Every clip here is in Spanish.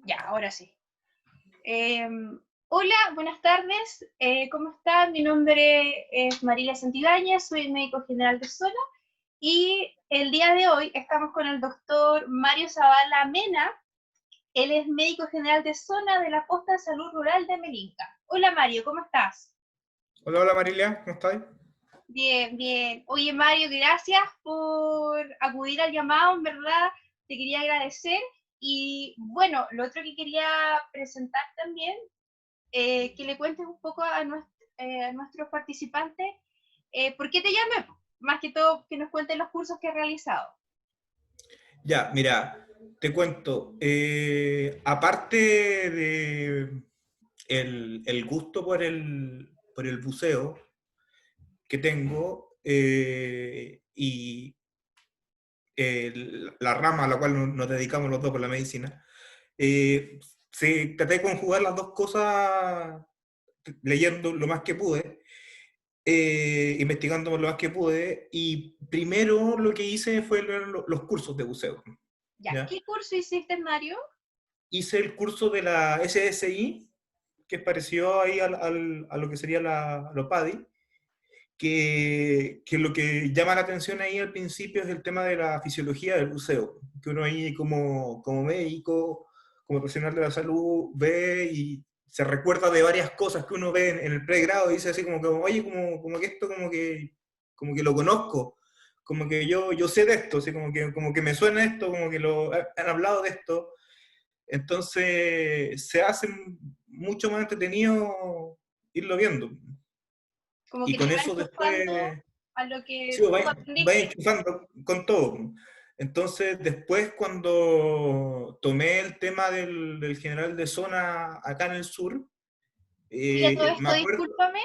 Ya, ahora sí. Eh, Hola, buenas tardes. ¿Cómo están? Mi nombre es Mariela Santibáñez, soy médico general de Zona y el día de hoy estamos con el doctor Mario Zavala Mena. Él es médico general de Zona de la Posta de Salud Rural de Melinca. Hola Mario, ¿cómo estás? Hola, hola Marilia, ¿cómo estás? Bien, bien. Oye Mario, gracias por acudir al llamado, en verdad te quería agradecer. Y bueno, lo otro que quería presentar también que le cuentes un poco a nuestros participantes por qué te llamé, más que todo que nos cuenten los cursos que has realizado. Ya, mira, te cuento, aparte de el gusto por el buceo que tengo y la rama a la cual nos dedicamos los dos por la medicina, sí, traté de conjugar las dos cosas leyendo lo más que pude, investigando lo más que pude, y primero lo que hice fue los cursos de buceo. Ya, ¿Ya? ¿qué curso hiciste, Mario? Hice el curso de la SSI, que es parecido ahí a lo que sería la PADI, que lo que llama la atención ahí al principio es el tema de la fisiología del buceo, que uno ahí como médico, como profesional de la salud, ve y se recuerda de varias cosas que uno ve en el pregrado y dice así como que, oye, como que esto como que lo conozco, como que yo sé de esto, así como que me suena esto, como que han hablado de esto. Entonces se hace mucho más entretenido irlo viendo. Como Y que te con va eso enchufando después, a lo sí, que tú va aprendiste. enchufando con todo. Entonces después cuando tomé el tema del general de zona acá en el sur, Oye, todo me esto, acuerdo, discúlpame,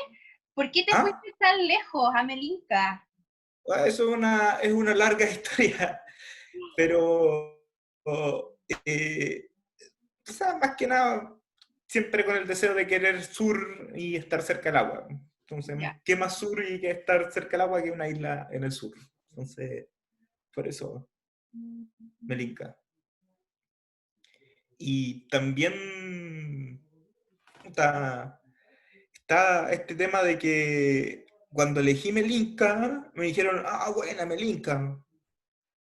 ¿por qué te ah, fuiste tan lejos a Melinca? eso es una larga historia, pero eh, o sea, más que nada, siempre con el deseo de querer sur y estar cerca del agua. Entonces, Ya. ¿qué más sur y que estar cerca del agua que una isla en el sur? Entonces, por eso Melinka. Y también está este tema de que cuando elegí Melinka, me dijeron, ah, buena Melinka,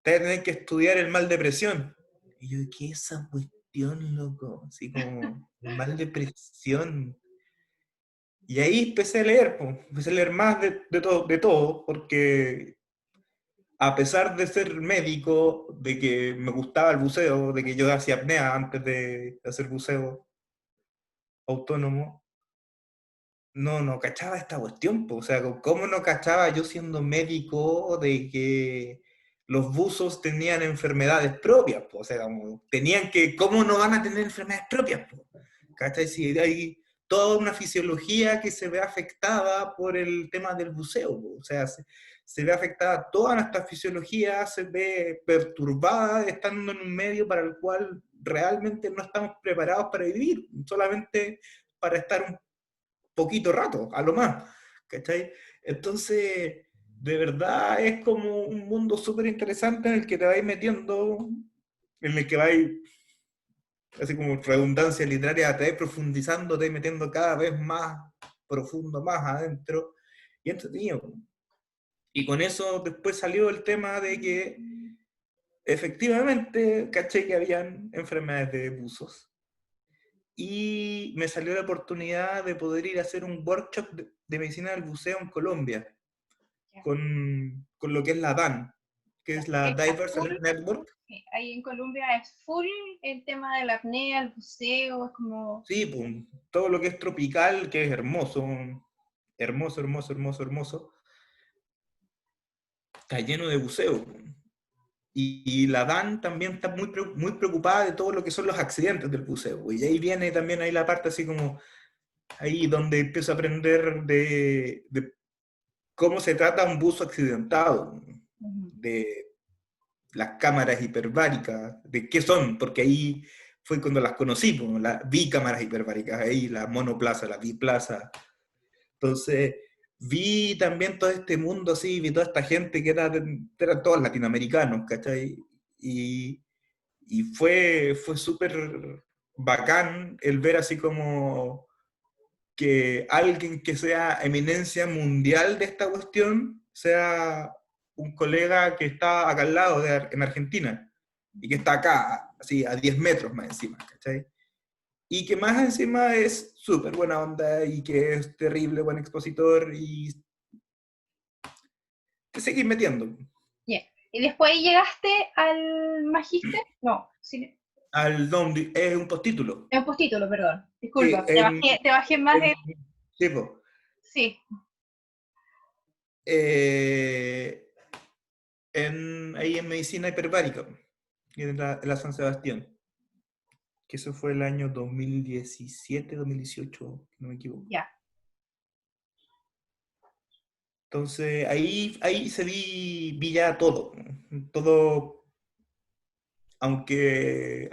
te vas a tener que estudiar el mal depresión. Y yo, ¿qué es esa cuestión, loco? Así como, el mal depresión. Y ahí empecé a leer, pues, empecé a leer más de todo, porque a pesar de ser médico, de que me gustaba el buceo, de que yo hacía apnea antes de hacer buceo autónomo, no cachaba esta cuestión, pues, o sea, ¿cómo no cachaba yo siendo médico de que los buzos tenían enfermedades propias? Pues, o sea, como tenían que, ¿cómo no van a tener enfermedades propias? Pues? ¿Cachai? Si hay toda una fisiología que se ve afectada por el tema del buceo, pues, o sea, se ve afectada toda nuestra fisiología, se ve perturbada estando en un medio para el cual realmente no estamos preparados para vivir, solamente para estar un poquito rato, a lo más, ¿cachai? Entonces, de verdad es como un mundo súper interesante en el que te vais metiendo, en el que vais, así como redundancia literaria, te vais profundizando, te vais metiendo cada vez más profundo, más adentro, y entretenido. Y con eso después salió el tema de que efectivamente caché que habían enfermedades de buzos y me salió la oportunidad de poder ir a hacer un workshop de medicina del buceo en Colombia, Ya. con lo que es la DAN, que Ya. es la Divers Full, Alert Network. sí, ahí en Colombia es full el tema de la apnea, el buceo, es como... Sí, pues, todo lo que es tropical, que es hermoso, hermoso, hermoso, hermoso, hermoso, está lleno de buceo. Y la DAN también está muy preocupada de todo lo que son los accidentes del buceo. Y ahí viene también ahí la parte así como, ahí donde empiezo a aprender de cómo se trata un buzo accidentado, Ujú. de las cámaras hiperbáricas, de qué son, porque ahí fue cuando las conocí, pues, vi cámaras hiperbáricas ahí, la monoplaza, la biplaza. Entonces, vi también todo este mundo así, vi toda esta gente que eran todos latinoamericanos, ¿cachai? Y, y fue súper bacán el ver así como que alguien que sea eminencia mundial de esta cuestión sea un colega que está acá al lado en Argentina y que está acá, así a 10 metros más encima, ¿cachai? Y que más encima es súper buena onda y que es terrible buen expositor y que seguir metiendo. Yeah. ¿Y después llegaste al magíster? No, sí, Al don, es un postítulo. es un postítulo, perdón. Sí, Disculpa, te bajé más en, de... sí, po. Sí, Eh, ahí en medicina hiperbárica, en la San Sebastián, que eso fue el año 2017, 2018, no me equivoco. ya. Entonces ahí se vi ya todo, todo, aunque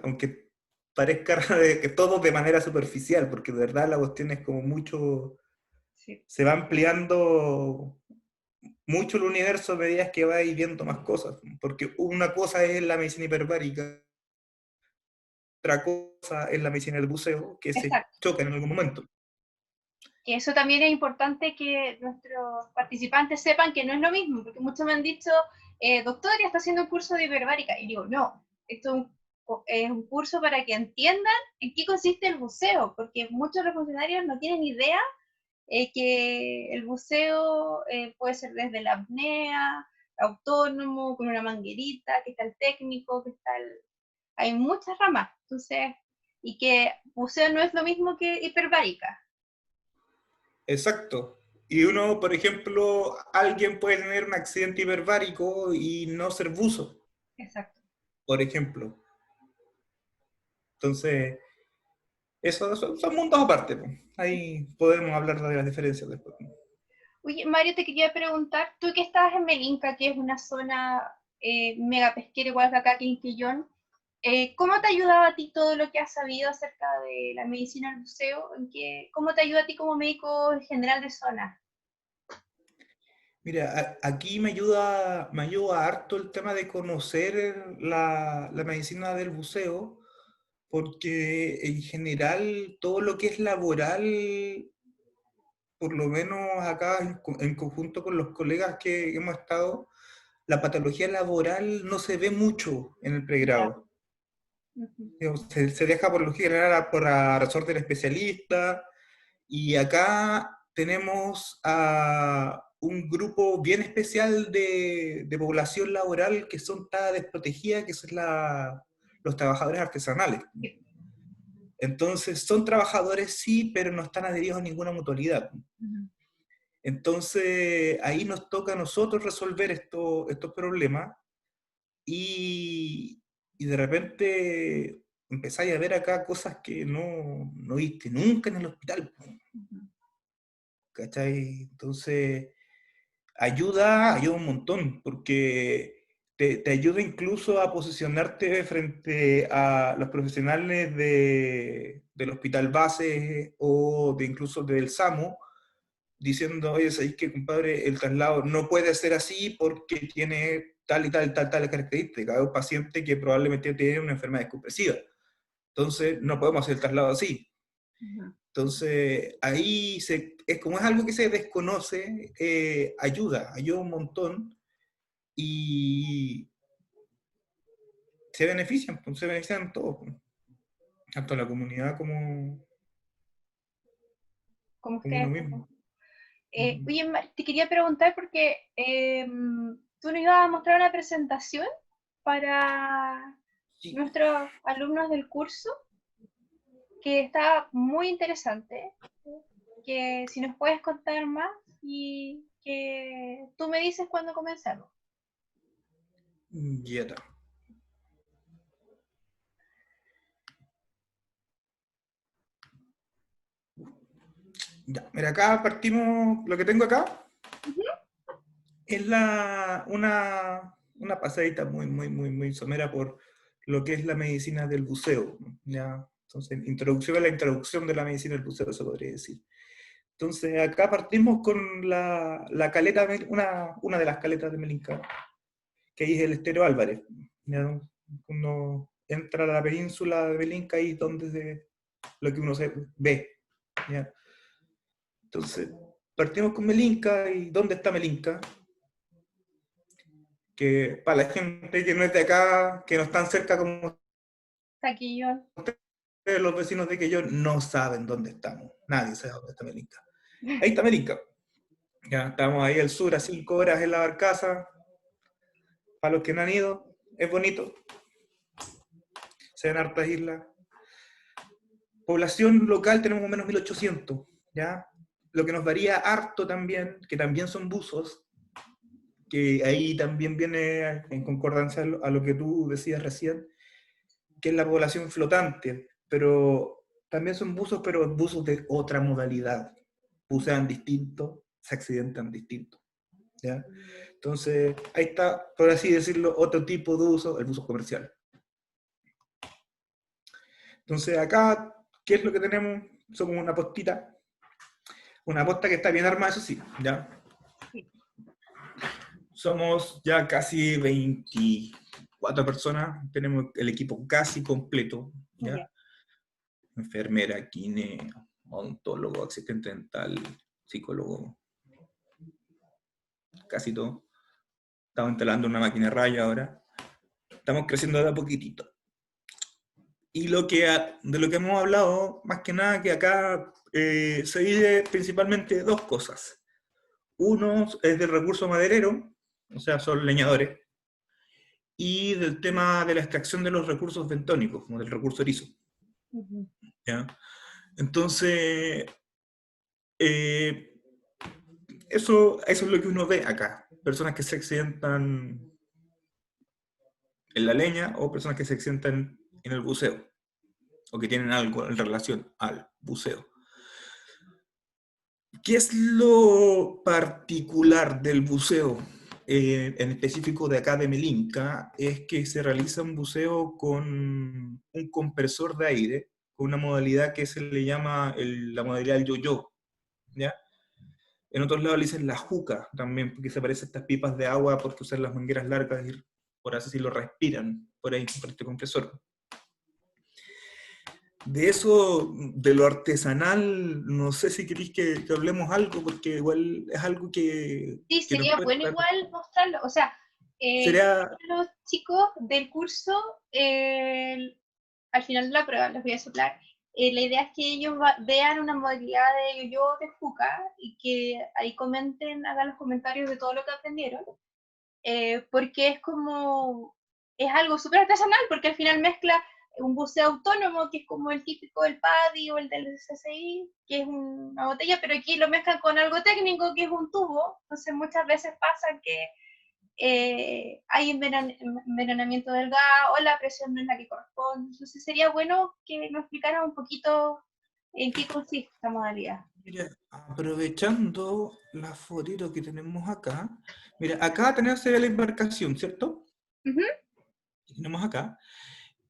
parezca que todo de manera superficial, porque de verdad la cuestión es como mucho, Sí. se va ampliando mucho el universo a medida que vais viendo más cosas, porque una cosa es la medicina hiperbárica, otra cosa es la medicina del buceo, que se Exacto. chocan en algún momento. Que eso también es importante que nuestros participantes sepan que no es lo mismo, porque muchos me han dicho, doctor, ya está haciendo un curso de hiperbárica. Y digo, no, esto es un curso para que entiendan en qué consiste el buceo, porque muchos de los funcionarios no tienen idea que el buceo puede ser desde la apnea, autónomo, con una manguerita, que está el técnico, que está el... Hay muchas ramas, entonces, y que buceo no es lo mismo que hiperbárica. Exacto. Y uno, por ejemplo, alguien puede tener un accidente hiperbárico y no ser buzo, Exacto. por ejemplo. Entonces, esos son mundos aparte, po. Ahí podemos hablar de las diferencias después. Oye, Mario, te quería preguntar, tú que estabas en Melinca, que es una zona mega pesquera igual que acá, que en Quillón, ¿cómo te ha ayudado a ti todo lo que has sabido acerca de la medicina del buceo? ¿Cómo te ayuda a ti como médico general de zona? Mira, aquí me ayuda harto el tema de conocer la medicina del buceo, porque en general todo lo que es laboral, por lo menos acá en conjunto con los colegas que hemos estado, la patología laboral no se ve mucho en el Ya. pregrado. Ujú. Digamos, se deja por lo general por la resorte del especialista, y acá tenemos a un grupo bien especial de población laboral que son tan desprotegida, que son los trabajadores artesanales. Sí. Entonces, son trabajadores sí, pero no están adheridos a ninguna mutualidad. Ujú. Entonces, ahí nos toca a nosotros resolver estos problemas y de repente empezáis a ver acá cosas que no viste nunca en el hospital, Ujú. ¿cachai? Entonces, ayuda un montón, porque te ayuda incluso a posicionarte frente a los profesionales del hospital base o de incluso del SAMU, diciendo, oye, ¿sabéis qué, compadre? El traslado no puede ser así porque tiene tal y tal característica. Hay un paciente que probablemente tiene una enfermedad descompresiva. Entonces, no podemos hacer el traslado así. Ujú. Entonces, ahí es como es algo que se desconoce, ayuda un montón y se benefician todos, pues, tanto la comunidad Como como uno ustedes. mismo. Oye, te quería preguntar porque tú nos ibas a mostrar una presentación para Sí. nuestros alumnos del curso que está muy interesante, que si nos puedes contar más y que tú me dices cuándo comenzamos. Ya está. Ya. Mira, acá partimos, lo que tengo acá es una pasadita muy somera por lo que es la medicina del buceo, ¿ya? Entonces, introducción a la introducción de la medicina del buceo, se podría decir. Entonces, acá partimos con la caleta, una de las caletas de Melinca, que ahí es el Estero Álvarez, ¿ya? entra a la península de Melinca y donde lo que uno se ve. ¿Ya? Entonces, partimos con Melinca y ¿dónde está Melinca? Que para la gente que no es de acá, que no están cerca como Taquillón. ustedes, los vecinos de Quellón, no saben dónde estamos. Nadie sabe dónde está Melinca. Ahí está Melinca. Ya estamos ahí al sur, a 5 horas en la barcaza. Para los que no han ido, es bonito. Se ven hartas islas. Población local tenemos más o menos 1800, ¿ya? Lo que nos varía harto también, que también son buzos, que ahí también viene en concordancia a lo que tú decías recién, que es la población flotante, pero también son buzos, pero buzos de otra modalidad. Bucean distinto, se accidentan distinto, ¿ya? Entonces, ahí está, por así decirlo, otro tipo de uso, el buzo comercial. Entonces, acá, ¿qué es lo que tenemos? Somos una posta que está bien armada, eso sí, ¿ya? Somos ya casi 24 personas, tenemos el equipo casi completo, ¿ya? Ya. Enfermera, kine, odontólogo, asistente dental, psicólogo, casi todo. Estamos instalando una máquina de raya ahora. Estamos creciendo de a poquitito. Y de lo que hemos hablado, más que nada, que acá se vive principalmente dos cosas. Uno es del recurso maderero, o sea, son leñadores, y del tema de la extracción de los recursos bentónicos, como del recurso erizo. ¿Ya? Entonces, eh, eso es lo que uno ve acá. Personas que se accidentan en la leña o personas que se accidentan en el buceo o que tienen algo en relación al buceo. ¿Qué es lo particular del buceo? En específico de acá de Melinca, es que se realiza un buceo con un compresor de aire, con una modalidad que se le llama la modalidad del yo-yo, ¿ya? En otros lados le dicen la juca también, porque se parecen estas pipas de agua porque usan las mangueras largas y por así decirlo respiran por ahí, por este compresor. De eso, de lo artesanal, no sé si queréis que hablemos algo, porque igual es algo Sí, que nos sería puede bueno estar... igual mostrarlo. O sea, Sería... los chicos del curso, al final de la prueba, les voy a soplar. La idea es que ellos vean una modalidad de yo de Fuca y que ahí comenten, hagan los comentarios de todo lo que aprendieron, porque es como, es algo súper artesanal, porque al final mezcla un buceo autónomo, que es como el típico del PADI o el del CCI, que es una botella, pero aquí lo mezclan con algo técnico, que es un tubo. Entonces muchas veces pasa que hay envenenamiento del gas o la presión no es la que corresponde. Entonces sería bueno que nos explicara un poquito en qué consiste esta modalidad. Mira, aprovechando la fotito que tenemos acá, mira, acá tenemos la embarcación, ¿cierto? Ujú. Tenemos acá,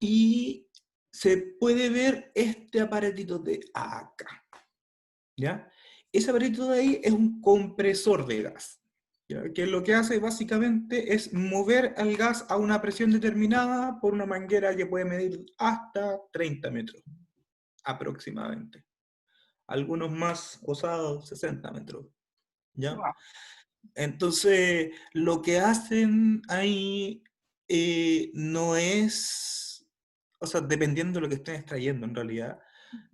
y se puede ver este aparatito de acá, ¿ya? Ese aparatito de ahí es un compresor de gas, ¿ya? Que lo que hace básicamente es mover al gas a una presión determinada por una manguera que puede medir hasta 30 metros, aproximadamente. Algunos más osados, 60 metros, ¿ya? Wow. Entonces, lo que hacen ahí no es, o sea, dependiendo de lo que estén extrayendo en realidad,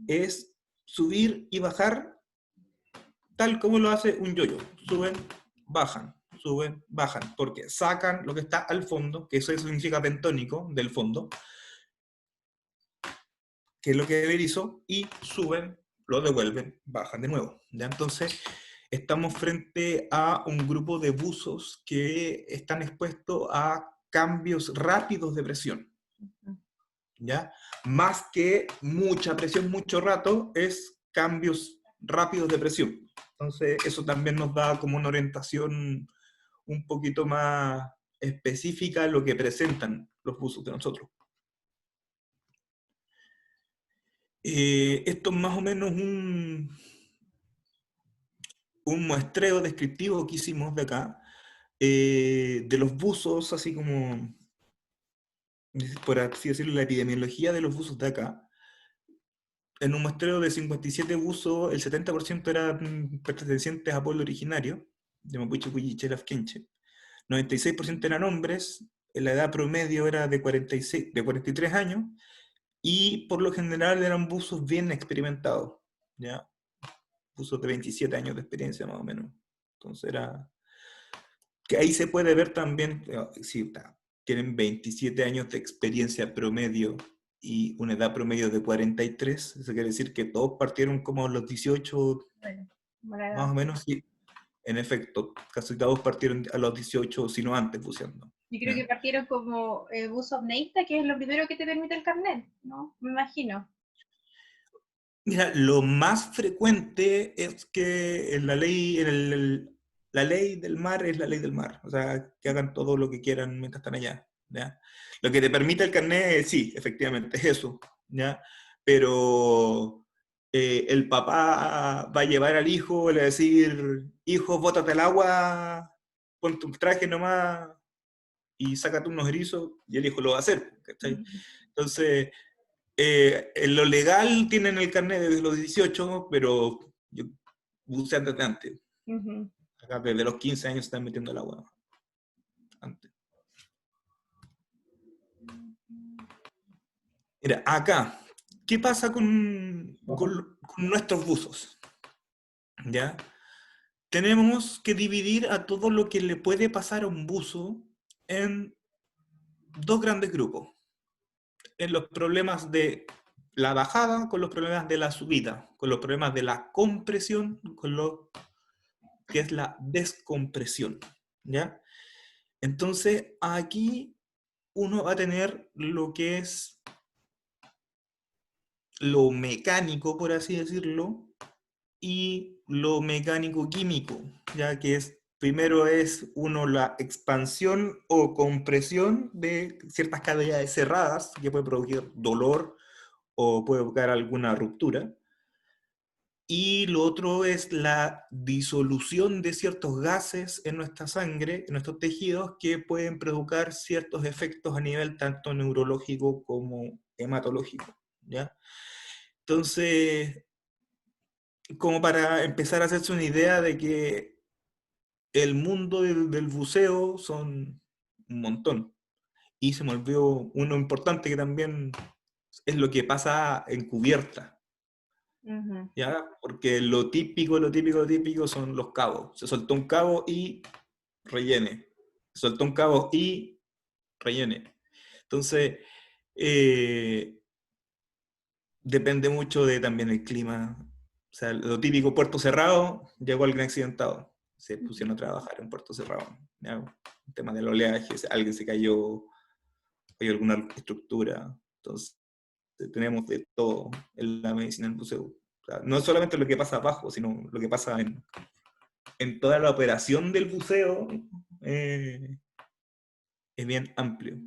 es subir y bajar tal como lo hace un yoyo. Suben, bajan, porque sacan lo que está al fondo, que eso significa bentónico del fondo, que es lo que él hizo, y suben, lo devuelven, bajan de nuevo. ¿Ya? Entonces, estamos frente a un grupo de buzos que están expuestos a cambios rápidos de presión. ¿Ya? Más que mucha presión mucho rato, es cambios rápidos de presión. Entonces, eso también nos da como una orientación un poquito más específica a lo que presentan los buzos de nosotros. Esto es más o menos un muestreo descriptivo que hicimos de acá, de los buzos, así como por así decirlo, la epidemiología de los buzos de acá. En un muestreo de 57 buzos, el 70% eran pertenecientes a pueblo originario, de Mapuche, Huilliche, Lafkenche. 96% eran hombres, la edad promedio era de 43 años, y por lo general eran buzos bien experimentados, ¿ya? Buzos de 27 años de experiencia más o menos. Entonces era... Que ahí se puede ver también, si tienen 27 años de experiencia promedio y una edad promedio de 43, eso quiere decir que todos partieron como a los 18, Bueno, buena edad. más o menos, y en efecto, casi todos partieron a los 18, si no antes, buceando. Yo creo que ¿Ya? partieron como buzo apneísta, que es lo primero que te permite el carnet, ¿no? Me imagino. Mira, lo más frecuente es que en la ley, la ley del mar es la ley del mar, o sea, que hagan todo lo que quieran mientras están allá, ¿ya? Lo que te permite el carnet, sí, efectivamente, es eso, ¿ya? Pero el papá va a llevar al hijo, le va a decir, hijo, bótate al agua, ponte un traje nomás y sácate unos erizos, y el hijo lo va a hacer, ¿cachai? Ujú. Entonces, en lo legal tienen el carnet desde los 18, pero yo buceé desde antes. Ujú. Acá desde los 15 años se están metiendo el agua. Antes. Mira, acá, ¿qué pasa con nuestros buzos? ¿Ya? Tenemos que dividir a todo lo que le puede pasar a un buzo en dos grandes grupos. En los problemas de la bajada, con los problemas de la subida, con los problemas de la compresión, con lo que es la descompresión, ¿ya? Entonces, aquí uno va a tener lo que es lo mecánico, por así decirlo, y lo mecánico químico, ya que es, primero es uno la expansión o compresión de ciertas cavidades cerradas, que puede producir dolor o puede provocar alguna ruptura. Y lo otro es la disolución de ciertos gases en nuestra sangre, en nuestros tejidos, que pueden provocar ciertos efectos a nivel tanto neurológico como hematológico, ¿ya? Entonces, como para empezar a hacerse una idea de que el mundo del buceo son un montón. Y se me olvidó uno importante que también es lo que pasa en cubierta. Ujú. ¿Ya? Porque lo típico, lo típico, lo típico son los cabos. Se soltó un cabo y rellene. Se soltó un cabo y rellene. Entonces, eh, depende mucho de también el clima. O sea, lo típico, puerto cerrado, llegó alguien accidentado. Se pusieron a trabajar en puerto cerrado. ¿Ya? El tema del oleaje, alguien se cayó, hay alguna estructura. Entonces, tenemos de todo en la medicina del buceo. O sea, no es solamente lo que pasa abajo, sino lo que pasa en toda la operación del buceo, eh, es bien amplio.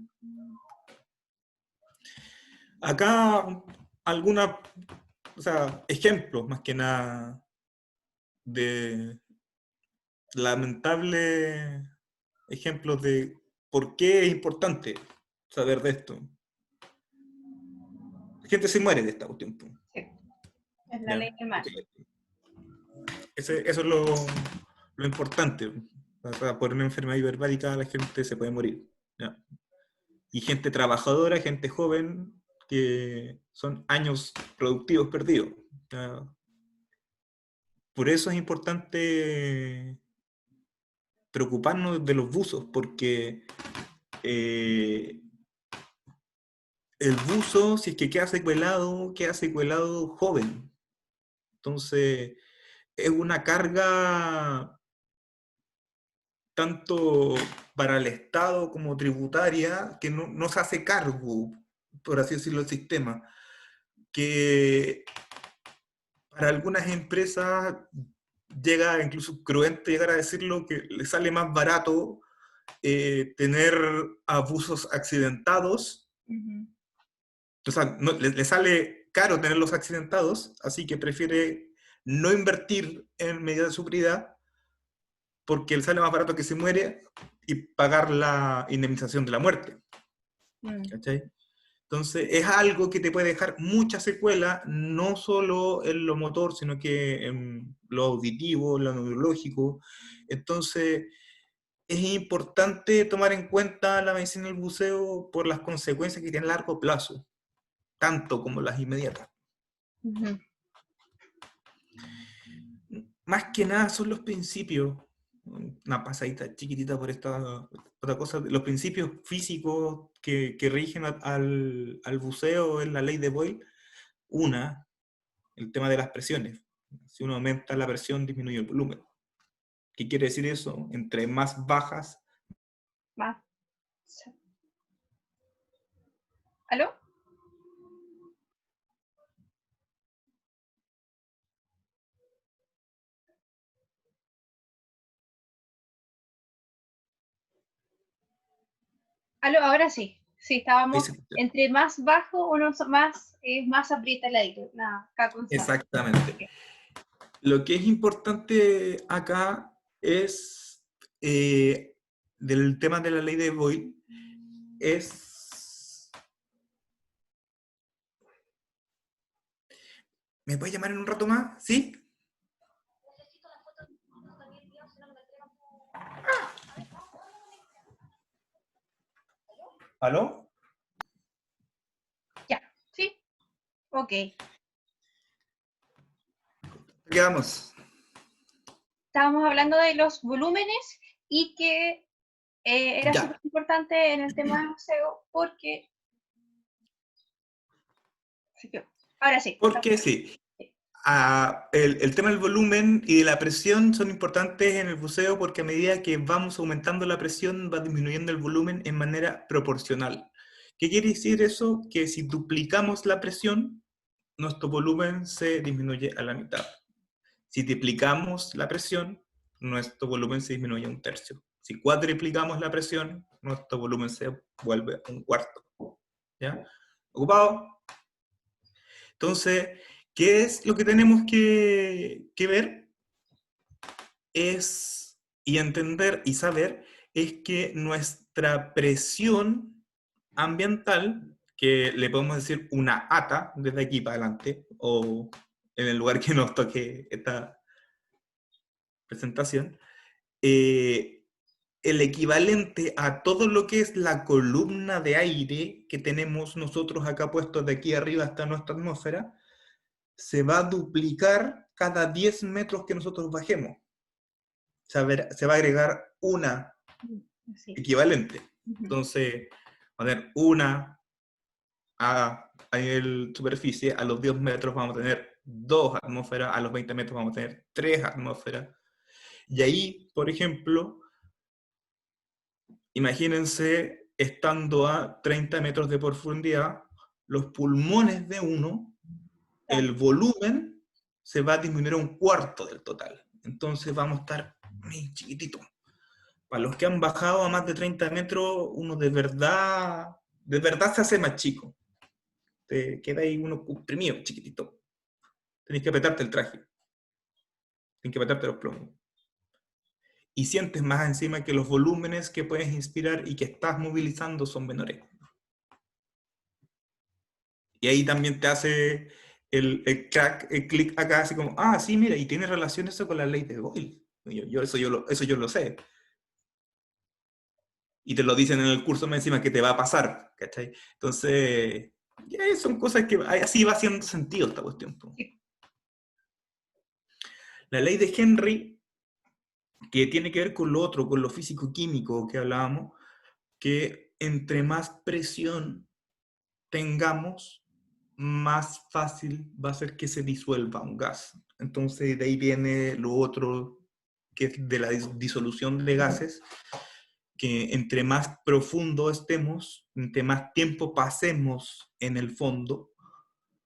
Acá algunos, o sea, ejemplos más que nada de lamentables ejemplos de por qué es importante saber de esto. La gente se muere de esta cuestión. Sí, es la ley ¿Ya? del mar. Eso es lo importante. Por una enfermedad hiperbárica la gente se puede morir. ¿Ya? Y gente trabajadora, gente joven, que son años productivos perdidos. ¿Ya? Por eso es importante preocuparnos de los buzos, porque eh, el buzo, si es que queda secuelado joven. Entonces, es una carga tanto para el Estado como tributaria que no se hace cargo, por así decirlo, el sistema. Que para algunas empresas llega, incluso cruente llegar a decirlo, que le sale más barato tener abusos accidentados, Ujú. o sea, le sale caro tener los accidentados, así que prefiere no invertir en medidas de seguridad porque le sale más barato que se muere y pagar la indemnización de la muerte. ¿Cachai? Entonces, es algo que te puede dejar mucha secuela, no solo en lo motor, sino que en lo auditivo, en lo neurológico. Entonces, es importante tomar en cuenta la medicina del buceo por las consecuencias que tiene a largo plazo, tanto como las inmediatas. Ujú. Más que nada son los principios, una pasadita chiquitita por esta otra cosa, los principios físicos que rigen al buceo en la ley de Boyle. El tema de las presiones. Si uno aumenta la presión, disminuye el volumen. ¿Qué quiere decir eso? Entre más bajas. Más. ¿Aló? ¿Aló? Ahora sí. Sí, Ahí estábamos se escucha. entre más bajo, uno más aprieta el aire. Nada, acá constante. Exactamente. Lo que es importante acá es del tema de la ley de Boyle es. ¿Me puedes llamar en un rato más? ¿Sí? ¿Aló? Ya, sí, ok. Quedamos. Estábamos hablando de los volúmenes y que era súper Ya. importante en el tema del museo porque... Ahora sí. Porque sí. El tema del volumen y de la presión son importantes en el buceo porque a medida que vamos aumentando la presión va disminuyendo el volumen en manera proporcional. ¿Qué quiere decir eso? Que si duplicamos la presión, nuestro volumen se disminuye a la mitad. Si triplicamos la presión, nuestro volumen se disminuye a un tercio. Si cuadriplicamos la presión, nuestro volumen se vuelve a un cuarto. ¿Ya? ¿Ocupado? Entonces, ¿qué es lo que tenemos que ver? Es, y entender y saber, es que nuestra presión ambiental, que le podemos decir una ATA desde aquí para adelante, o en el lugar que nos toque esta presentación, el equivalente a todo lo que es la columna de aire que tenemos nosotros acá puestos de aquí arriba hasta nuestra atmósfera, se va a duplicar cada 10 metros que nosotros bajemos. Se va a agregar una Sí. equivalente. Ujú. Entonces, a ver, una a nivel superficie, a los 10 metros vamos a tener 2 atmósferas, a los 20 metros vamos a tener 3 atmósferas. Y ahí, por ejemplo, imagínense estando a 30 metros de profundidad, los pulmones de uno, el volumen se va a disminuir a un cuarto del total. Entonces vamos a estar muy chiquititos. Para los que han bajado a más de 30 metros, uno de verdad se hace más chico. Te queda ahí uno comprimido, chiquitito. Tenés que apretarte el traje. Tienes que apretarte los plomos. Y sientes más encima que los volúmenes que puedes inspirar y que estás movilizando son menores. Y ahí también te hace el clic acá, así como, ah, sí, mira, y tiene relación eso con la ley de Boyle. Eso yo lo sé. Y te lo dicen en el curso más encima que te va a pasar, ¿cachai? Entonces, ya son cosas que así va haciendo sentido esta cuestión. Sí. La ley de Henry, que tiene que ver con lo otro, con lo físico-químico que hablábamos, que entre más presión tengamos, más fácil va a ser que se disuelva un gas. Entonces de ahí viene lo otro, que es de la disolución de gases, que entre más profundo estemos, entre más tiempo pasemos en el fondo,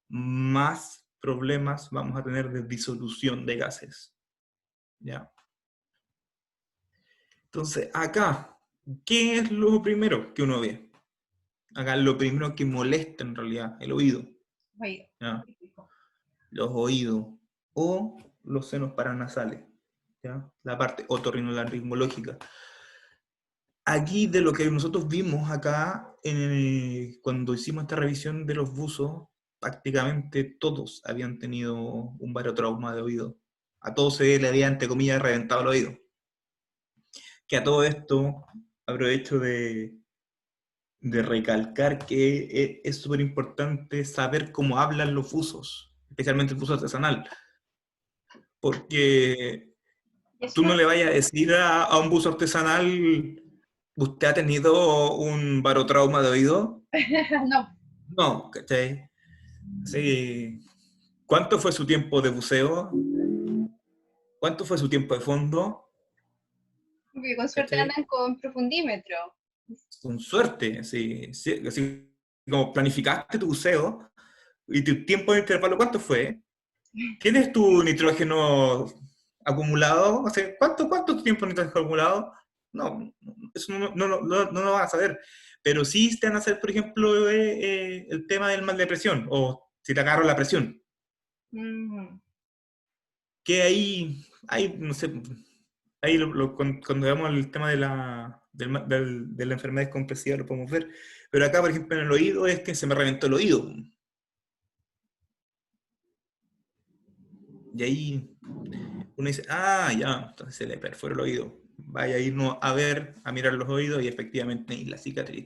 más problemas vamos a tener de disolución de gases. ¿Ya? Entonces, acá, ¿qué es lo primero que uno ve? Acá lo primero que molesta en realidad, el oído. Oído. ¿Ya? Los oídos o los senos paranasales, ¿ya? La parte otorrinolaringológica. aquí de lo que nosotros vimos acá, cuando hicimos esta revisión de los buzos, prácticamente todos habían tenido un barotrauma de oído. A todos se le había, entre comillas, reventado el oído. Que a todo esto aprovecho de recalcar que es súper importante saber cómo hablan los buzos, especialmente el buzo artesanal, porque Eso tú me... no le vayas a decir a un buzo artesanal, ¿usted ha tenido un barotrauma de oído? No, No, ¿cachai? Sí. ¿Cuánto fue su tiempo de buceo? ¿Cuánto fue su tiempo de fondo? porque con suerte ¿Cachai? andan con profundímetro. Con suerte, sí, sí, así como planificaste tu buceo y tu tiempo de intervalo, ¿cuánto fue? ¿Tienes tu nitrógeno acumulado? O sea, ¿cuánto tiempo de nitrógeno acumulado? No, eso no lo van a saber. Pero sí te van a hacer, por ejemplo, el tema del mal de presión, o si te agarro la presión. Mm. Que ahí no sé, ahí cuando veamos el tema de la enfermedad compresiva lo podemos ver. Pero acá, por ejemplo, en el oído es que se me reventó el oído. Y ahí uno dice, ah, ya, entonces se le perforó el oído. Vaya a irnos a ver, a mirar los oídos y efectivamente y la cicatriz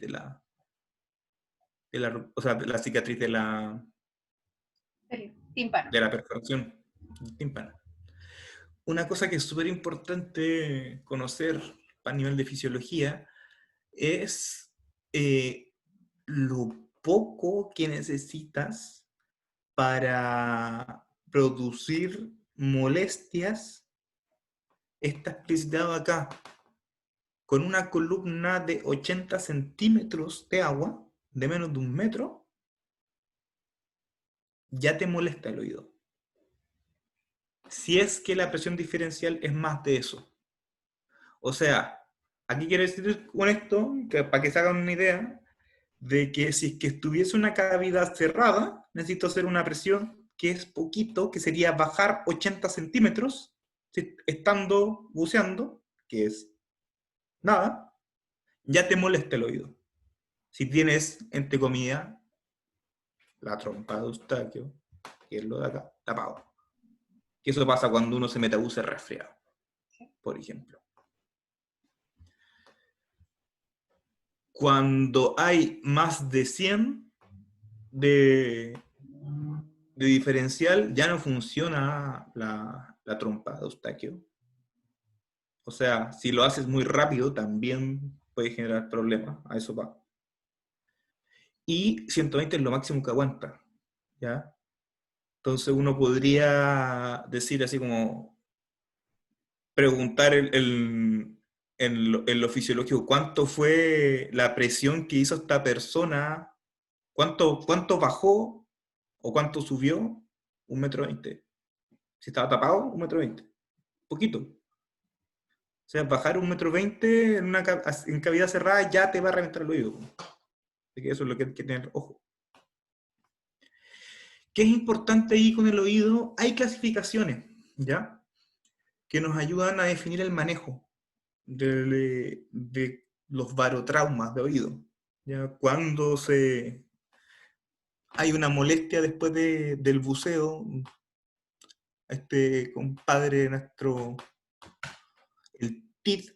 o sea, la cicatriz El tímpano. de la perforación del tímpano. Una cosa que es súper importante conocer a nivel de fisiología es lo poco que necesitas para producir molestias. Está explicitado acá con una columna de 80 centímetros de agua, de menos de 1 metro, ya te molesta el oído. Si es que la presión diferencial es más de eso. O sea, aquí quiero decir con esto, que para que se hagan una idea, de que si es que estuviese una cavidad cerrada, necesito hacer una presión que es poquito, que sería bajar 80 centímetros, estando buceando, que es nada, ya te molesta el oído. Si tienes, entre comillas, la trompa de Eustaquio, que es lo de acá, tapado. Que eso pasa cuando uno se mete a bucear resfriado, por ejemplo. Cuando hay más de 100 de, de diferencial, ya no funciona la trompa de Eustaquio. O sea, si lo haces muy rápido, también puede generar problemas. A eso va. Y 120 es lo máximo que aguanta. ¿Ya? Entonces uno podría decir así como, preguntar en lo fisiológico, ¿cuánto fue la presión que hizo esta persona? ¿Cuánto bajó o cuánto subió? 1,20 m. Si estaba tapado, 1,20 m. Poquito. O sea, bajar 1,20 m en cavidad cerrada ya te va a reventar el oído. Así que eso es lo que hay que tener ojo. ¿Qué es importante ahí con el oído? Hay clasificaciones, ¿ya? Que nos ayudan a definir el manejo de los barotraumas de oído. ¿Ya? Cuando hay una molestia después del buceo, este compadre nuestro, el TID,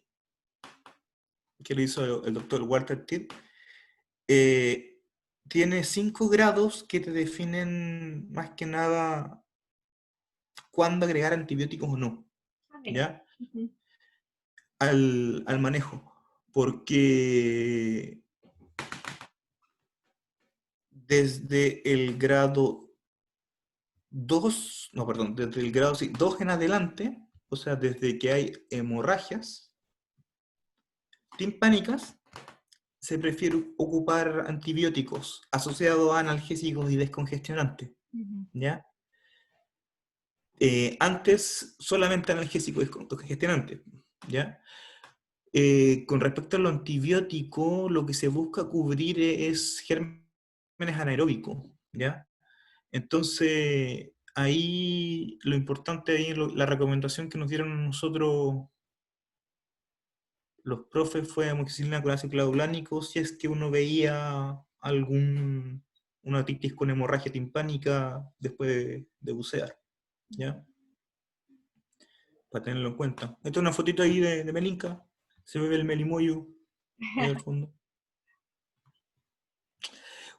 que lo hizo el doctor Walter TID, tiene 5 grados que te definen más que nada cuándo agregar antibióticos o no, Ah, mira. ¿ya? Al manejo. Porque desde el grado 2, no, perdón, desde el grado 2 en adelante, o sea, desde que hay hemorragias timpánicas, se prefiere ocupar antibióticos asociados a analgésicos y descongestionantes, ¿ya? Antes solamente analgésicos y descongestionantes, ¿ya? Con respecto a lo antibiótico, lo que se busca cubrir es gérmenes anaeróbicos, ¿ya? Entonces, ahí lo importante, ahí la recomendación que nos dieron a nosotros los profes fue amoxicilina con ácido clavulánico si es que uno veía una otitis con hemorragia timpánica después de bucear, ¿ya? Para tenerlo en cuenta. Esta es una fotito ahí de Melinka, se ve el melimoyo ahí al fondo.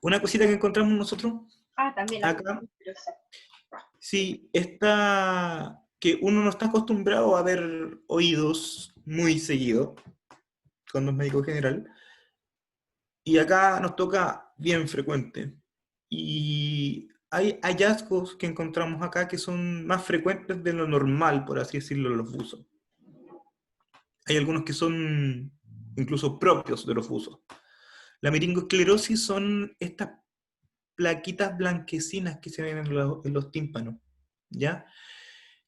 Una cosita que encontramos nosotros Ah, también la acá, curiosa. sí, esta que uno no está acostumbrado a ver oídos muy seguido cuando es médico general, y acá nos toca bien frecuente. Y hay hallazgos que encontramos acá que son más frecuentes de lo normal, por así decirlo, en los buzos. Hay algunos que son incluso propios de los buzos. La meningoesclerosis son estas plaquitas blanquecinas que se ven en los tímpanos, ¿ya?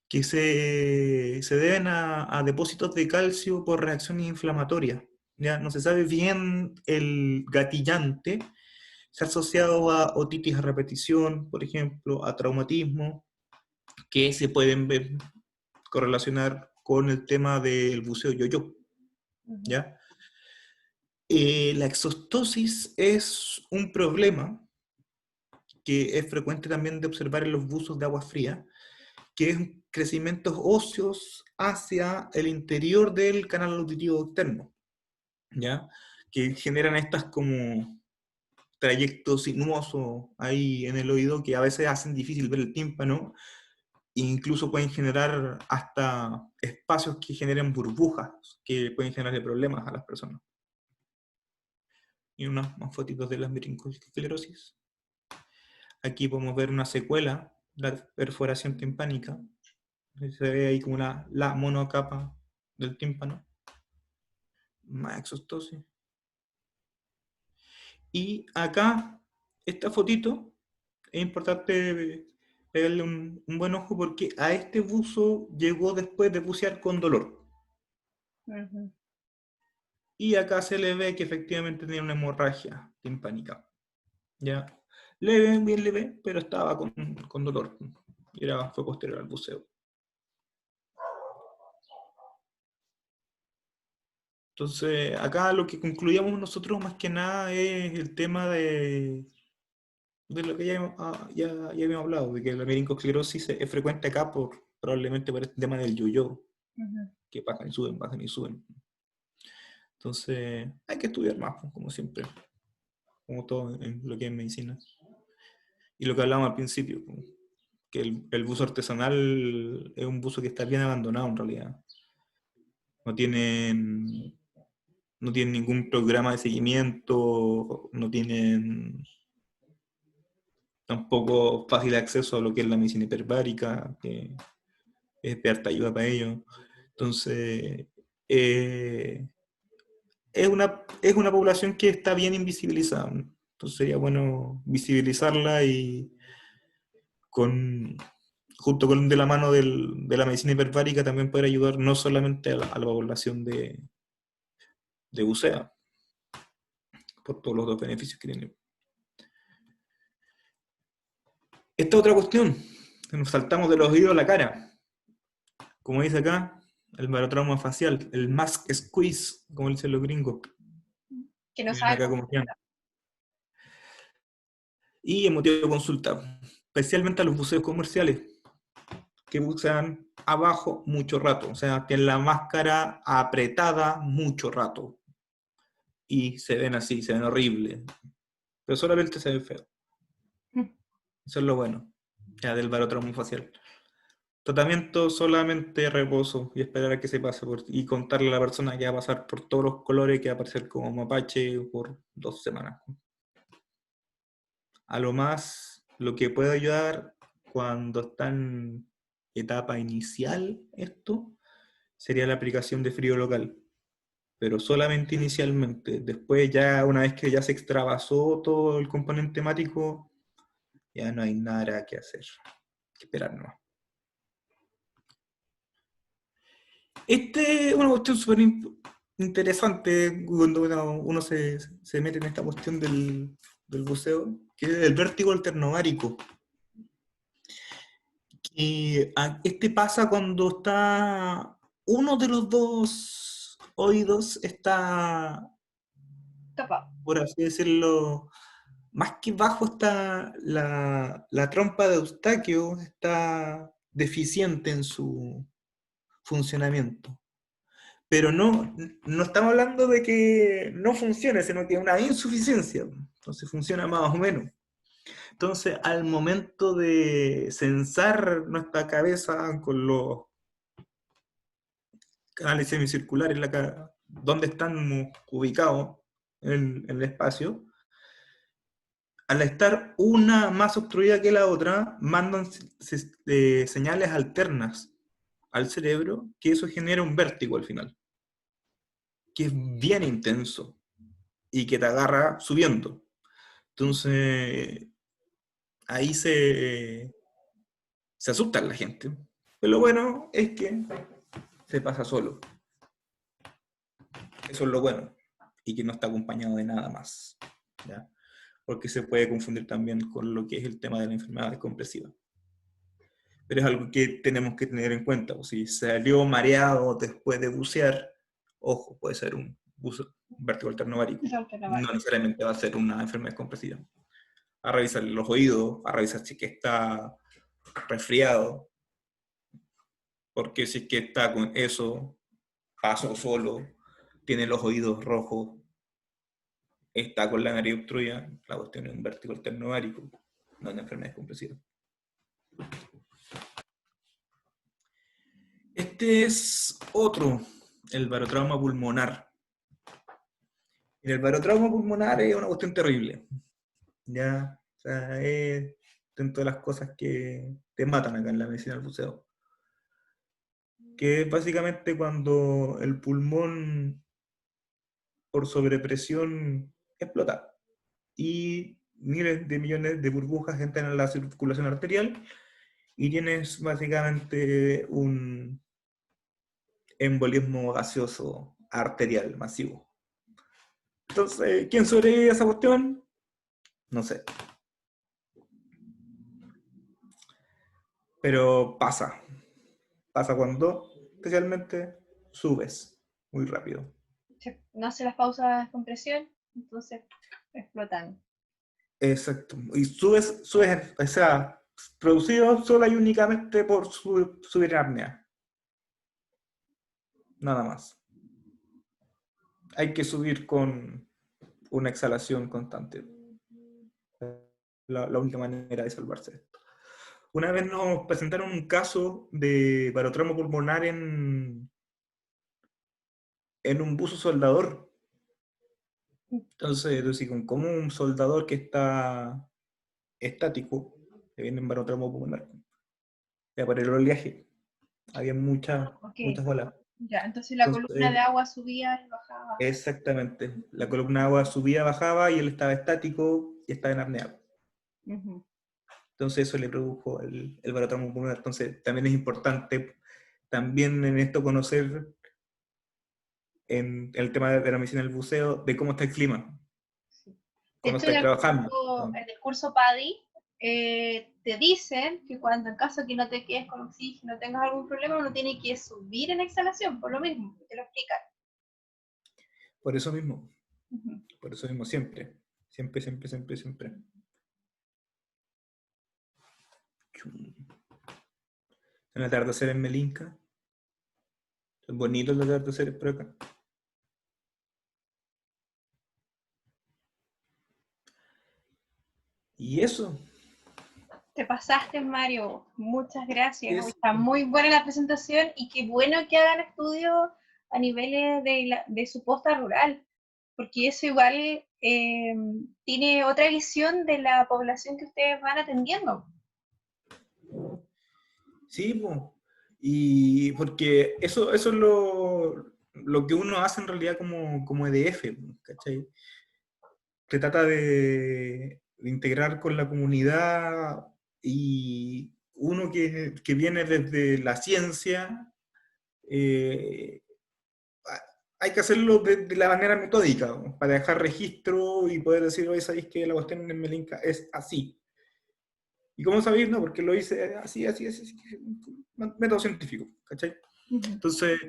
Que se deben a depósitos de calcio por reacciones inflamatorias. ¿Ya? No se sabe bien el gatillante, se ha asociado a otitis a repetición, por ejemplo, a traumatismo, que se pueden ver, correlacionar con el tema del buceo yo-yo, ¿ya? La exostosis es un problema que es frecuente también de observar en los buzos de agua fría, que es crecimientos óseos hacia el interior del canal auditivo externo, ¿ya? Que generan estas como trayectos sinuosos ahí en el oído que a veces hacen difícil ver el tímpano e incluso pueden generar hasta espacios que generen burbujas que pueden generarle problemas a las personas. Y unas más fotitos de las meningoesclerosis. Aquí podemos ver una secuela, la perforación timpánica. Se ve ahí como la monocapa del tímpano. Más exostosis. Y acá, esta fotito, es importante pegarle un buen ojo porque a este buzo llegó después de bucear con dolor. Y acá se le ve que efectivamente tenía una hemorragia timpánica. ¿Ya? Leve, bien leve, pero estaba con dolor. Y fue posterior al buceo. Entonces, acá lo que concluíamos nosotros más que nada es el tema de lo que ya habíamos hablado, de que la meningoesclerosis es frecuente acá probablemente por este tema del yo-yo, que bajan y suben. Entonces, hay que estudiar más, pues, como siempre, como todo en lo que es medicina. Y lo que hablábamos al principio, pues, que el buzo artesanal es un buzo que está bien abandonado en realidad. No tienen, no tienen ningún programa de seguimiento, no tienen tampoco fácil acceso a lo que es la medicina hiperbárica, que es de harta ayuda para ellos. Entonces, eh, es una población que está bien invisibilizada. Entonces sería bueno visibilizarla y junto con de la mano de la medicina hiperbárica también poder ayudar no solamente a la población de bucea, por todos los dos beneficios que tiene. Esta otra cuestión, nos saltamos de los oídos a la cara. Como dice acá, el barotrauma facial, el mask squeeze, como dicen los gringos. Que no Miren sabe acá cómo. cómo quedan. Y el motivo de consulta, especialmente a los buceos comerciales, que bucean abajo mucho rato, o sea, tienen la máscara apretada mucho rato. Y se ven así, se ven horribles. Pero solamente se ven feos. Eso es lo bueno, ya del barotrauma facial. Tratamiento solamente reposo y esperar a que se pase y contarle a la persona que va a pasar por todos los colores que va a aparecer como mapache por 2 semanas. A lo más, lo que puede ayudar cuando está en etapa inicial esto, sería la aplicación de frío local, pero solamente inicialmente. Después ya, una vez que ya se extravasó todo el componente hemático, ya no hay nada que hacer, hay que esperar nomás. Este es una cuestión súper interesante cuando uno se mete en esta cuestión del buceo, que es el vértigo alternomárico. Y este pasa cuando está uno de los dos oídos está, Tapado. por así decirlo, más que bajo está la trompa de Eustaquio, está deficiente en su funcionamiento. Pero no estamos hablando de que no funcione, sino que es una insuficiencia. Entonces funciona más o menos. Entonces, al momento de censar nuestra cabeza con los canales semicirculares, donde están ubicados en el espacio, al estar una más obstruida que la otra, mandan señales alternas al cerebro, que eso genera un vértigo al final, que es bien intenso y que te agarra subiendo. Entonces, ahí se asusta la gente. Pero lo bueno es que se pasa solo. Eso es lo bueno. Y que no está acompañado de nada más. ¿Ya? Porque se puede confundir también con lo que es el tema de la enfermedad descompresiva. Pero es algo que tenemos que tener en cuenta. O si salió mareado después de bucear, ojo, puede ser un vértigo alternovárico. No necesariamente va a ser una enfermedad descompresiva. A revisar los oídos, a revisar si que está resfriado, porque si es que está con eso, paso solo, tiene los oídos rojos, está con la nariz obstruida, la cuestión es un vértigo alternovárico, no es una enfermedad descompresiva. Este es otro, el barotrauma pulmonar. El barotrauma pulmonar es una cuestión terrible, ¿ya? O sea, es dentro de las cosas que te matan acá en la medicina del buceo. Que es básicamente cuando el pulmón por sobrepresión explota y miles de millones de burbujas entran en la circulación arterial y tienes básicamente un embolismo gaseoso arterial masivo. Entonces, ¿quién sobrevive a esa cuestión? No sé. Pero pasa. Pasa cuando, especialmente, subes muy rápido. No hace las pausas de descompresión, entonces explotan. Exacto. Y subes, o sea, producido solo y únicamente por subir apnea. Nada más. Hay que subir con una exhalación constante. La única manera de salvarse esto. Una vez nos presentaron un caso de barotrauma pulmonar en un buzo soldador. Entonces, como un soldador que está estático, le viene en barotrauma pulmonar. Y por el oleaje, había muchas Okay. bolas. Ya, entonces la columna de Entonces, agua subía y bajaba. exactamente. La columna de agua subía, bajaba y él estaba estático y estaba en apnea. Uh-huh. Entonces eso le produjo el barotrauma pulmonar. Entonces también es importante también en esto conocer en el tema de la medicina del buceo de cómo está el clima Sí. De cuando hecho, estáis trabajando. en el curso PADI te dicen que cuando en caso que no te quedes con oxígeno, tengas algún problema, uno tiene que subir en exhalación, por lo mismo, te lo explican. Por eso mismo, Uh-huh. por eso mismo, siempre. Siempre, siempre, siempre, siempre. El atardecer en Melinca. Es bonito el atardecer por acá. Y eso. Te pasaste, Mario. Muchas gracias. Es, Está muy buena la presentación y qué bueno que hagan estudios a niveles de su posta rural, porque eso igual tiene otra visión de la población que ustedes van atendiendo. sí, po. Y porque eso es lo que uno hace en realidad como EDF, ¿cachai? Se trata de integrar con la comunidad y uno que viene desde la ciencia, eh, hay que hacerlo de la manera metódica, ¿no? Para dejar registro y poder decir, oye, sabéis que la cuestión en Melinka es así. ¿Y cómo sabéis? No, porque lo hice así, así, así, método científico, ¿cachai? Uh-huh. Entonces,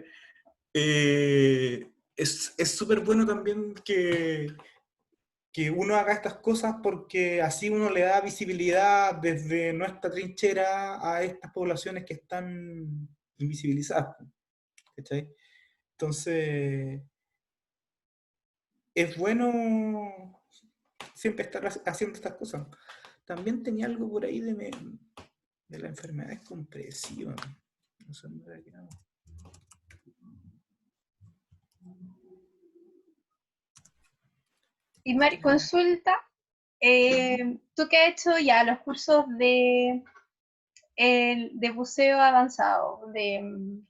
eh, es súper bueno también que uno haga estas cosas porque así uno le da visibilidad desde nuestra trinchera a estas poblaciones que están invisibilizadas, ¿cachai? Entonces, es bueno siempre estar haciendo estas cosas. También tenía algo por ahí de la enfermedad compresiva. No sé dónde era que era. Y Mari, consulta, tú que has hecho ya los cursos de buceo avanzado,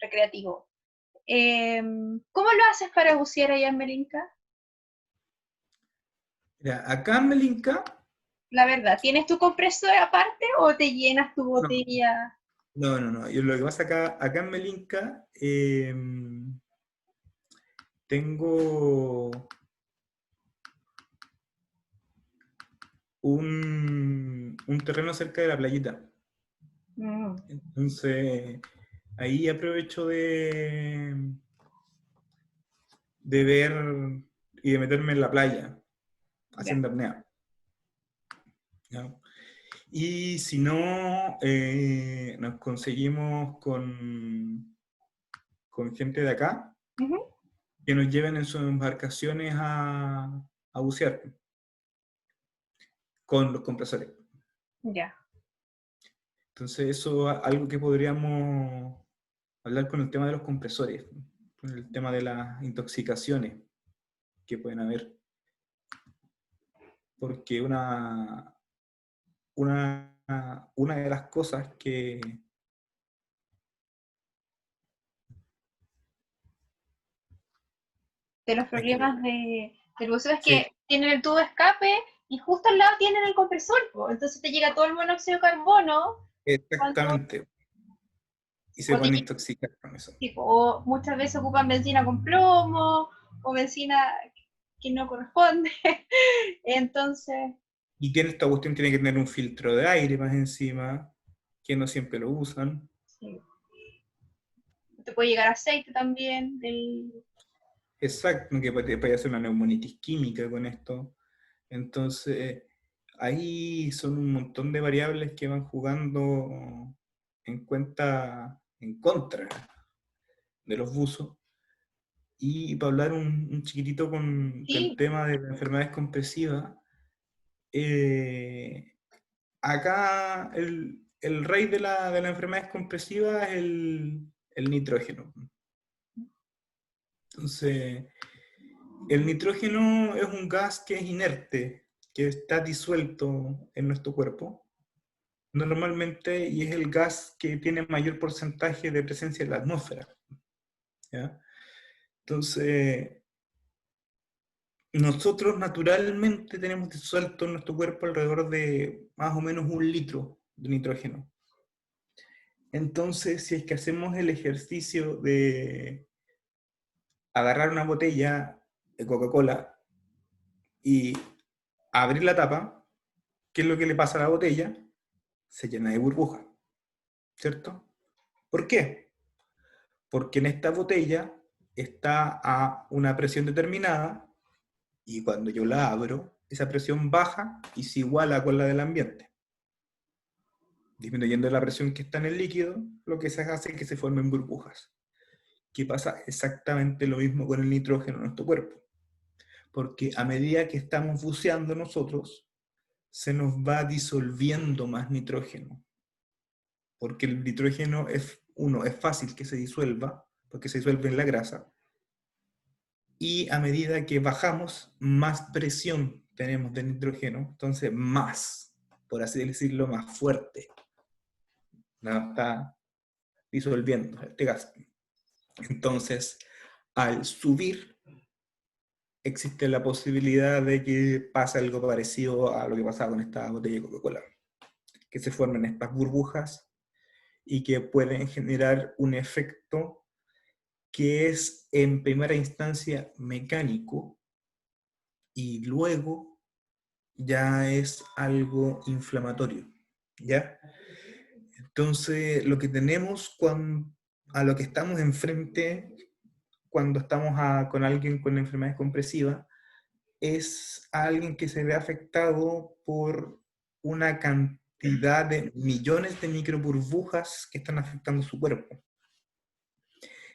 recreativo, ¿cómo lo haces para bucear allá en Melinka? Mira, acá en Melinka, La verdad, ¿tienes tu compresor aparte o te llenas tu no, botella? no. Yo lo que pasa acá en Melinka, tengo un terreno cerca de la playita. Mm, Entonces, ahí aprovecho de ver y de meterme en la playa ya, haciendo apnea. ¿Ya? Y si no, nos conseguimos con gente de acá ujú, que nos lleven en sus embarcaciones a bucear con los compresores. ya. Entonces eso es algo que podríamos hablar con el tema de los compresores, con el tema de las intoxicaciones que pueden haber. Porque una de las cosas De los hay que ver. problemas del buceo es Sí, que tienen el tubo de escape y justo al lado tienen el compresor, po. Entonces te llega todo el monóxido de carbono cuando, exactamente. Y se o, pueden intoxicar con eso. tipo, o muchas veces ocupan benzina con plomo o benzina que no corresponde. Entonces, Y tiene esta cuestión, tiene que tener un filtro de aire más encima, que no siempre lo usan. sí, te puede llegar aceite también Exacto, que puede hacer una neumonitis química con esto. Entonces, ahí son un montón de variables que van jugando en cuenta en contra de los buzos. Y para hablar un chiquitito con el sí, tema de las enfermedades compresivas, eh, acá el rey de la enfermedades compresivas es el nitrógeno. Entonces, el nitrógeno es un gas que es inerte, que está disuelto en nuestro cuerpo normalmente y es el gas que tiene mayor porcentaje de presencia en la atmósfera. ¿Ya? Entonces, nosotros naturalmente tenemos disuelto en nuestro cuerpo alrededor de más o menos 1 litro de nitrógeno. Entonces, si es que hacemos el ejercicio de agarrar una botella de Coca-Cola y abrir la tapa, ¿qué es lo que le pasa a la botella? Se llena de burbujas, ¿cierto? ¿Por qué? Porque en esta botella está a una presión determinada y cuando yo la abro, esa presión baja y se iguala con la del ambiente. Disminuyendo la presión que está en el líquido, lo que se hace es que se formen burbujas. ¿Qué pasa? Exactamente lo mismo con el nitrógeno en nuestro cuerpo. Porque a medida que estamos buceando nosotros, se nos va disolviendo más nitrógeno. Porque el nitrógeno es fácil que se disuelva, porque se disuelve en la grasa. Y a medida que bajamos, más presión tenemos de nitrógeno, entonces más, por así decirlo, más fuerte. ¿No? Está disolviendo este gas. Entonces, al subir, existe la posibilidad de que pase algo parecido a lo que pasaba con esta botella de Coca-Cola, que se formen estas burbujas y que pueden generar un efecto que es en primera instancia mecánico y luego ya es algo inflamatorio, ¿ya? Entonces, lo que tenemos a lo que estamos enfrente cuando estamos con alguien con enfermedades compresivas es alguien que se ve afectado por una cantidad de millones de microburbujas que están afectando su cuerpo,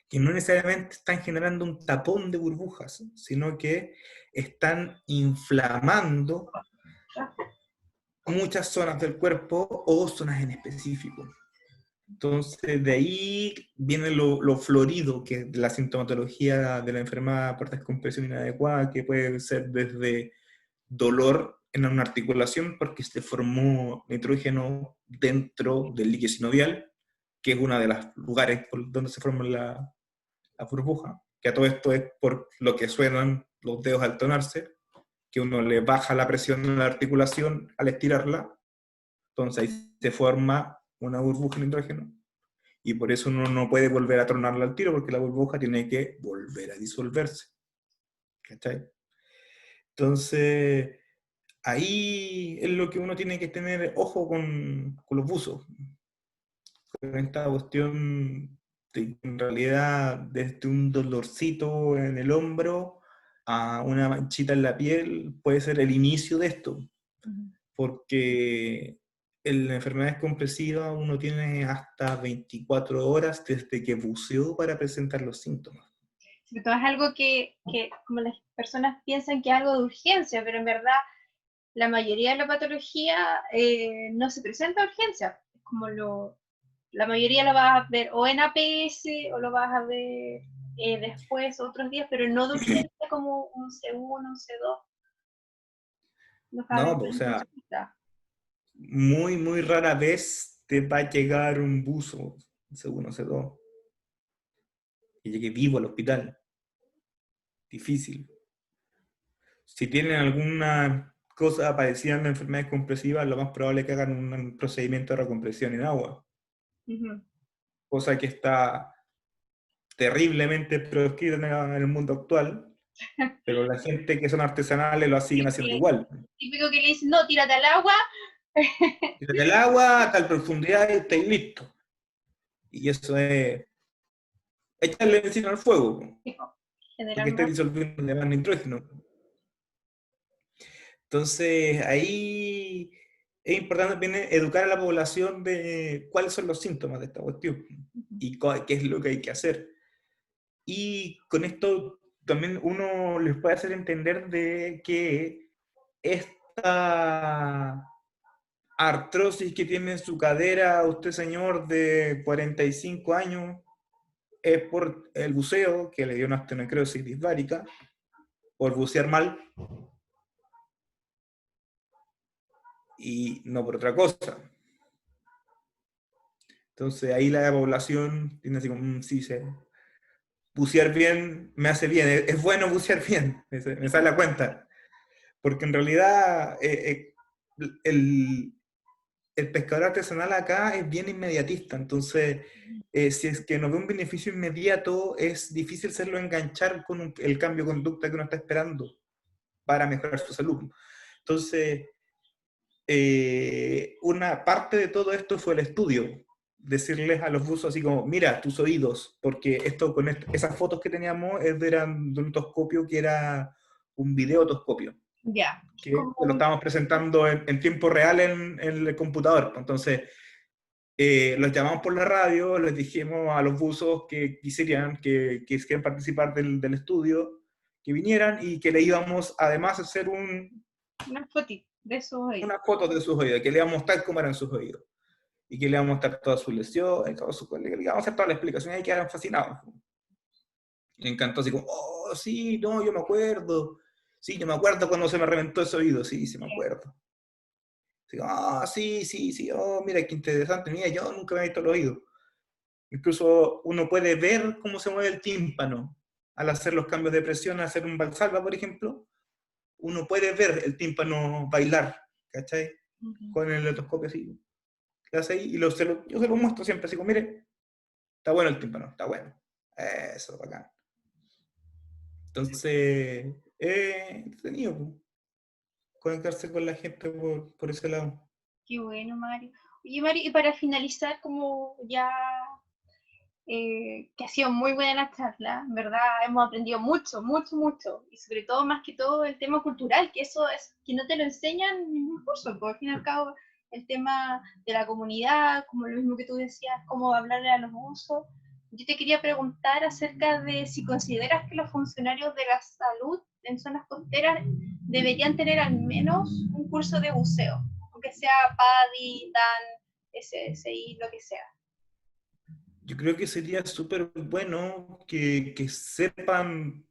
que no necesariamente están generando un tapón de burbujas, sino que están inflamando muchas zonas del cuerpo o zonas en específico. Entonces, de ahí viene lo florido, que es la sintomatología de la enfermedad por descompresión inadecuada, que puede ser desde dolor en una articulación porque se formó nitrógeno dentro del líquido sinovial, que es uno de los lugares por donde se forma la burbuja, que a todo esto es por lo que suenan los dedos al tonarse, que uno le baja la presión en la articulación al estirarla, entonces ahí se forma una burbuja de nitrógeno, y por eso uno no puede volver a tronarla al tiro, porque la burbuja tiene que volver a disolverse. ¿Cachai? Entonces, ahí es lo que uno tiene que tener ojo con los buzos. Con esta cuestión de, en realidad, desde un dolorcito en el hombro a una manchita en la piel, puede ser el inicio de esto. Porque en la enfermedad compresiva uno tiene hasta 24 horas desde que buceó para presentar los síntomas. Sobre todo es algo que como las personas piensan que es algo de urgencia, pero en verdad la mayoría de la patología no se presenta a urgencia. Es como la mayoría lo vas a ver o en APS o lo vas a ver después otros días, pero no de urgencia como un C1, un C2. No, o sea, muy, muy rara vez te va a llegar un buzo, C1, C2, que llegue vivo al hospital. Difícil. Si tienen alguna cosa parecida a enfermedades compresivas, lo más probable es que hagan un procedimiento de recompresión en agua. Cosa que está terriblemente proscrita en el mundo actual, pero la gente que son artesanales lo siguen haciendo igual. Típico que le dicen, no, tírate al agua. Tírate al agua a tal profundidad y estáis listo. Y eso es echarle encima al fuego, porque está disolviendo de más nitrógeno. Entonces, ahí es importante también educar a la población de cuáles son los síntomas de esta cuestión y qué es lo que hay que hacer. Y con esto también uno les puede hacer entender de que esta artrosis que tiene en su cadera usted, señor, de 45 años, es por el buceo, que le dio una osteonecrosis disbárica, por bucear mal, y no por otra cosa. Entonces ahí la población tiene así como, sí, bucear bien me hace bien, es bueno bucear bien, me sale la cuenta. Porque en realidad el pescador artesanal acá es bien inmediatista, entonces si es que no ve un beneficio inmediato, es difícil hacerlo enganchar con el cambio de conducta que uno está esperando para mejorar su salud. Entonces, una parte de todo esto fue el estudio, decirles a los buzos así como, mira, tus oídos, porque esto con esas fotos que teníamos eran de un otoscopio que era un videotoscopio. Ya. Que lo estábamos presentando en tiempo real en el computador. Entonces, los llamamos por la radio, les dijimos a los buzos que quisieran participar del estudio, que vinieran y que le íbamos además a hacer una fotito de sus oídos. Una foto de sus oídos, que le íbamos a mostrar cómo eran sus oídos. Y que le íbamos a mostrar todas sus lesiones, le íbamos a hacer toda la explicación y quedaron fascinados. Me encantó así como, oh, sí, no, yo me acuerdo. Sí, yo me acuerdo cuando se me reventó ese oído, sí, sí me acuerdo. Sí, sí, oh, mira qué interesante, mira, yo nunca me he visto el oído. Incluso uno puede ver cómo se mueve el tímpano al hacer los cambios de presión, al hacer un valsalva, por ejemplo, uno puede ver el tímpano bailar, ¿cachai? Con el otoscopio así, que hace ahí, y yo se lo muestro siempre, así como, mire, está bueno el tímpano, está bueno. Eso, bacán. Entonces, entretenido, conectarse con la gente por ese lado. Qué bueno, Mario. Oye, Mario, y para finalizar, como ya que ha sido muy buena la charla, en verdad hemos aprendido mucho, mucho, mucho, y sobre todo, más que todo, el tema cultural, que eso es que no te lo enseñan en ningún curso, porque al fin y al cabo el tema de la comunidad, como lo mismo que tú decías, cómo hablarle a los buzos. Yo te quería preguntar acerca de si consideras que los funcionarios de la salud en zonas costeras deberían tener al menos un curso de buceo, aunque sea PADI, TAN, SSI, lo que sea. Yo creo que sería súper bueno que sepan,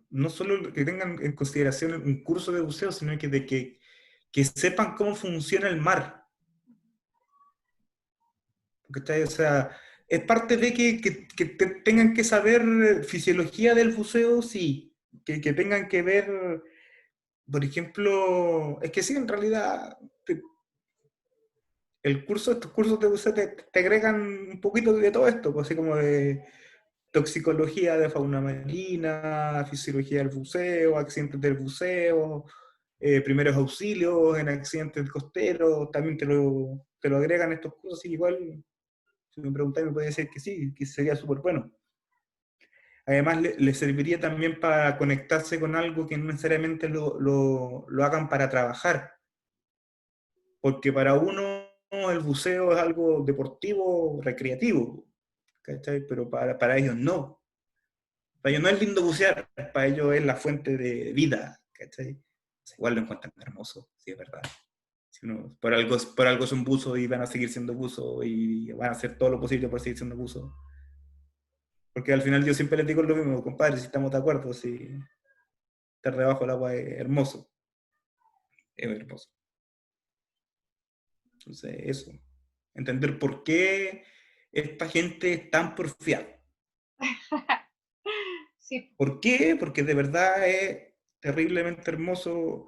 no solo que tengan en consideración un curso de buceo, sino que sepan cómo funciona el mar. ¿Cachai? O sea, es parte de que tengan que saber fisiología del buceo, sí. Que tengan que ver, por ejemplo, es que sí, en realidad, estos cursos de buceo te agregan un poquito de todo esto, pues, así como de toxicología de fauna marina, fisiología del buceo, accidentes del buceo, primeros auxilios en accidentes costeros, también te lo agregan estos cursos, así que igual, si me preguntáis, me puede decir que sí, que sería súper bueno. Además, le serviría también para conectarse con algo que no necesariamente lo hagan para trabajar, porque para uno el buceo es algo deportivo, recreativo, ¿cachai? Pero para ellos no. Para ellos no es lindo bucear, para ellos es la fuente de vida, ¿cachai? Igual lo encuentran hermoso, sí, es verdad. Si uno, por algo son buzos y van a seguir siendo buzos y van a hacer todo lo posible por seguir siendo buzos. Porque al final yo siempre les digo lo mismo, compadre, si estamos de acuerdo, si estar debajo del agua es hermoso. Entonces, eso. Entender por qué esta gente es tan porfiada. Sí. ¿Por qué? Porque de verdad es terriblemente hermoso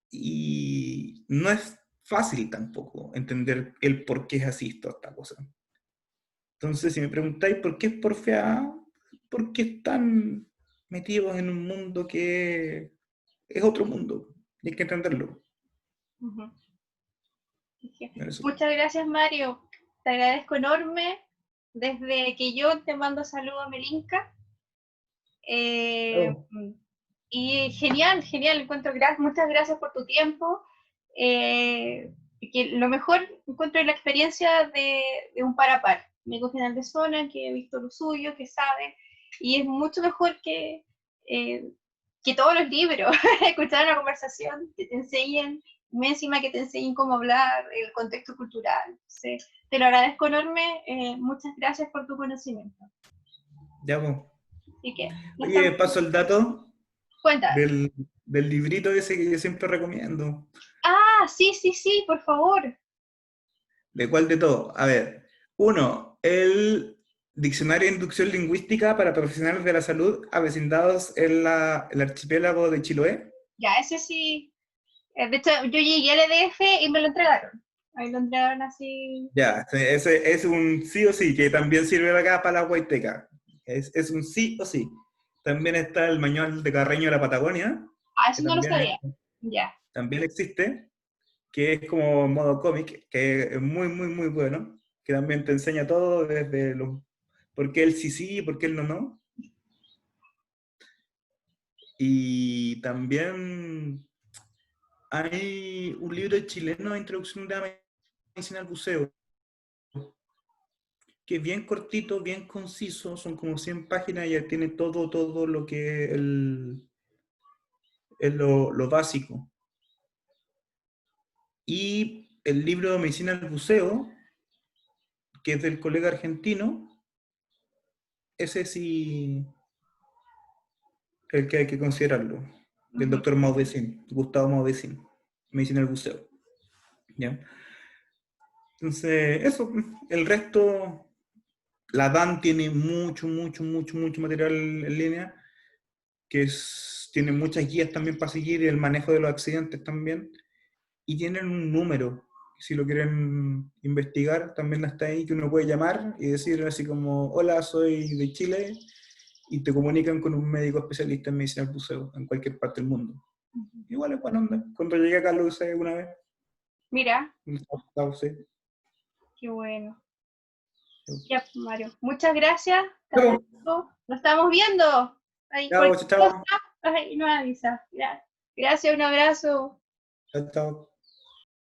y no es fácil tampoco entender el por qué es así toda esta cosa. Entonces, si me preguntáis por qué es porfiada, porque están metidos en un mundo que es otro mundo y hay que entenderlo. Uh-huh. Eso. Muchas gracias, Mario. Te agradezco enorme. Desde que yo te mando saludos a Melinka. Eh, Claro. y genial, genial. Muchas gracias por tu tiempo. Que lo mejor encuentro es la experiencia de un par a par. Amigo final de zona, que he visto lo suyo, que sabe. Y es mucho mejor eh, que todos los libros. Escuchar una conversación que te enseñen encima que te enseñen cómo hablar, el contexto cultural. Sí, te lo agradezco enorme, muchas gracias por tu conocimiento. Ya, pues. Así que, nos Oye, estamos... paso el dato Cuenta. del librito ese que yo siempre recomiendo. Ah, sí, sí, sí, por favor. ¿De cuál de todo? A ver, uno, el Diccionario de Inducción Lingüística para Profesionales de la Salud avecindados en el archipiélago de Chiloé. Ya, ese sí. De hecho, yo llegué al EDF y me lo entregaron. Ahí lo entregaron así. Ya, ese es un sí o sí, que también sirve acá para la Huayteca. Es un sí o sí. También está el manual de Carreño de la Patagonia, Ah, que eso no lo sabía. Ya. también existe, que es como modo cómic, que es muy, muy, muy bueno, que también te enseña todo desde por qué el sí sí, por qué el no no. Y también hay un libro chileno de introducción de la medicina al buceo, que es bien cortito, bien conciso, son como 100 páginas y ya tiene todo lo que es lo básico. Y el libro de medicina al buceo, que es del colega argentino, ese sí el que hay que considerarlo, del Ujú. doctor Maudecin, Gustavo Maudecin, medicina del buceo. ¿Ya? Entonces, eso, el resto, la DAN tiene mucho material en línea, tiene muchas guías también para seguir el manejo de los accidentes también, y tienen un número, si lo quieren investigar, también está ahí, que uno puede llamar y decir así como, hola, soy de Chile, y te comunican con un médico especialista en medicina del buceo en cualquier parte del mundo. Igual es buena onda. Cuando llegué acá lo usé una vez. Mira, Sí. qué bueno. Ya, Mario. Muchas gracias. Chao, Nos estamos viendo. Ahí, chao, cualquier cosa, chao, ahí nos avisa. Gracias, un abrazo. chao, chao.